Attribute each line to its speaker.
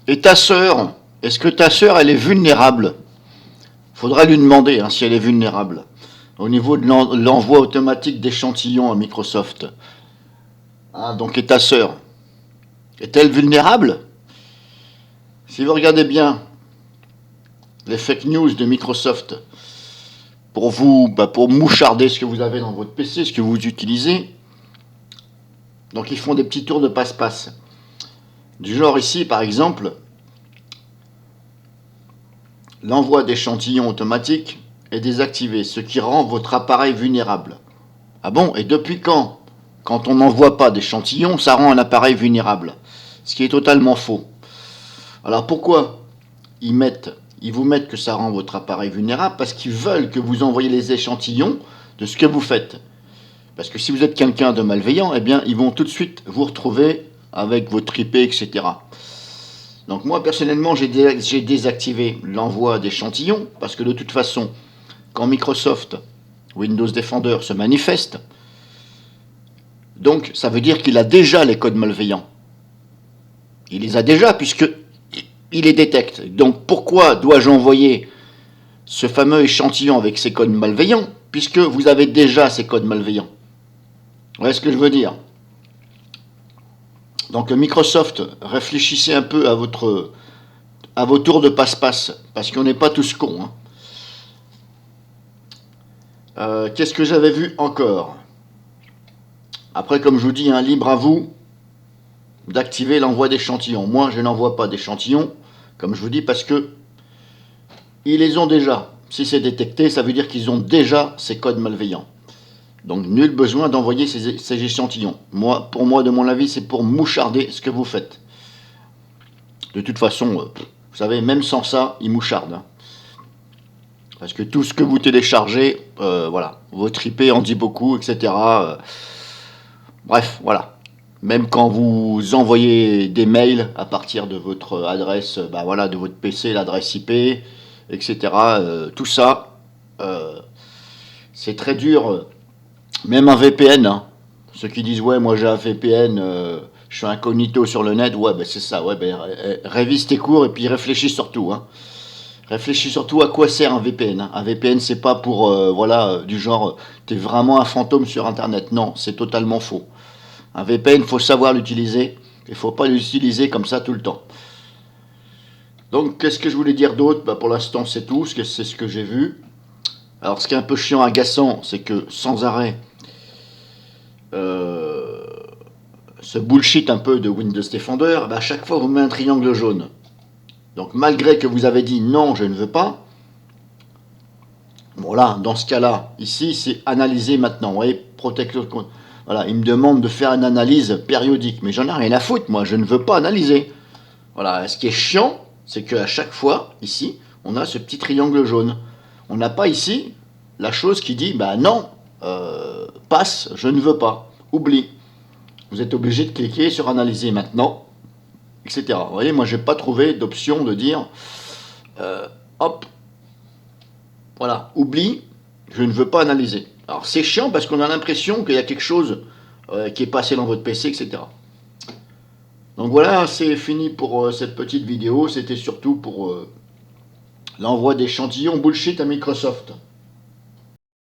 Speaker 1: Et ta sœur, est-ce que ta sœur, elle est vulnérable? Faudra lui demander hein, si elle est vulnérable. Au niveau de l'envoi automatique d'échantillons à Microsoft. Hein, donc, et ta sœur, est-elle vulnérable? Si vous regardez bien les fake news de Microsoft pour vous, pour moucharder ce que vous avez dans votre PC, ce que vous utilisez, donc ils font des petits tours de passe-passe. Du genre ici, par exemple, l'envoi d'échantillons automatiques est désactivé, ce qui rend votre appareil vulnérable. Ah bon? Et depuis quand? Quand on n'envoie pas d'échantillons, ça rend un appareil vulnérable. Ce qui est totalement faux. Alors pourquoi ils vous mettent que ça rend votre appareil vulnérable? Parce qu'ils veulent que vous envoyiez les échantillons de ce que vous faites. Parce que si vous êtes quelqu'un de malveillant, eh bien, ils vont tout de suite vous retrouver avec votre IP, etc. Donc moi, personnellement, j'ai désactivé l'envoi d'échantillons, parce que de toute façon, quand Microsoft Windows Defender se manifeste, donc ça veut dire qu'il a déjà les codes malveillants. Il les a déjà, puisque il les détecte. Donc pourquoi dois-je envoyer ce fameux échantillon avec ces codes malveillants, puisque vous avez déjà ces codes malveillants? Vous voyez ce que je veux dire? Donc Microsoft, réfléchissez un peu à vos tours de passe-passe, parce qu'on n'est pas tous cons. Hein. Qu'est-ce que j'avais vu encore? Après, comme je vous dis, hein, libre à vous d'activer l'envoi d'échantillons. Moi, je n'envoie pas d'échantillons, comme je vous dis, parce que ils les ont déjà. Si c'est détecté, ça veut dire qu'ils ont déjà ces codes malveillants. Donc, nul besoin d'envoyer ces échantillons. Moi, pour moi, de mon avis, c'est pour moucharder ce que vous faites. De toute façon, vous savez, même sans ça, ils mouchardent. Hein. Parce que tout ce que vous téléchargez, voilà, votre IP en dit beaucoup, etc. Bref, voilà. Même quand vous envoyez des mails à partir de votre adresse, voilà, de votre PC, l'adresse IP, etc. Tout ça, c'est très dur. Même un VPN, hein. Ceux qui disent ouais, moi j'ai un VPN, je suis incognito sur le net, ouais, c'est ça, ouais, révise tes cours et puis réfléchis surtout, hein. Réfléchis surtout à quoi sert un VPN. Hein. Un VPN, c'est pas pour, voilà, du genre, t'es vraiment un fantôme sur Internet. Non, c'est totalement faux. Un VPN, il faut savoir l'utiliser. Il ne faut pas l'utiliser comme ça tout le temps. Donc, qu'est-ce que je voulais dire d'autre? Pour l'instant, c'est tout. C'est ce que j'ai vu. Alors, ce qui est un peu chiant, agaçant, c'est que sans arrêt, ce bullshit un peu de Windows Defender, à chaque fois, on vous met un triangle jaune. Donc, malgré que vous avez dit non, je ne veux pas, bon là, dans ce cas-là, ici, c'est analyser maintenant. Vous voyez, protecteur. Voilà, il me demande de faire une analyse périodique. Mais j'en ai rien à foutre, moi, je ne veux pas analyser. Voilà, ce qui est chiant, c'est qu'à chaque fois, ici, on a ce petit triangle jaune. On n'a pas ici la chose qui dit, non, passe, je ne veux pas, oublie. Vous êtes obligé de cliquer sur analyser maintenant, etc. Vous voyez, moi, j'ai pas trouvé d'option de dire, hop, voilà, oublie, je ne veux pas analyser. Alors, c'est chiant parce qu'on a l'impression qu'il y a quelque chose qui est passé dans votre PC, etc. Donc voilà, c'est fini pour cette petite vidéo. C'était surtout pour l'envoi d'échantillons bullshit à Microsoft.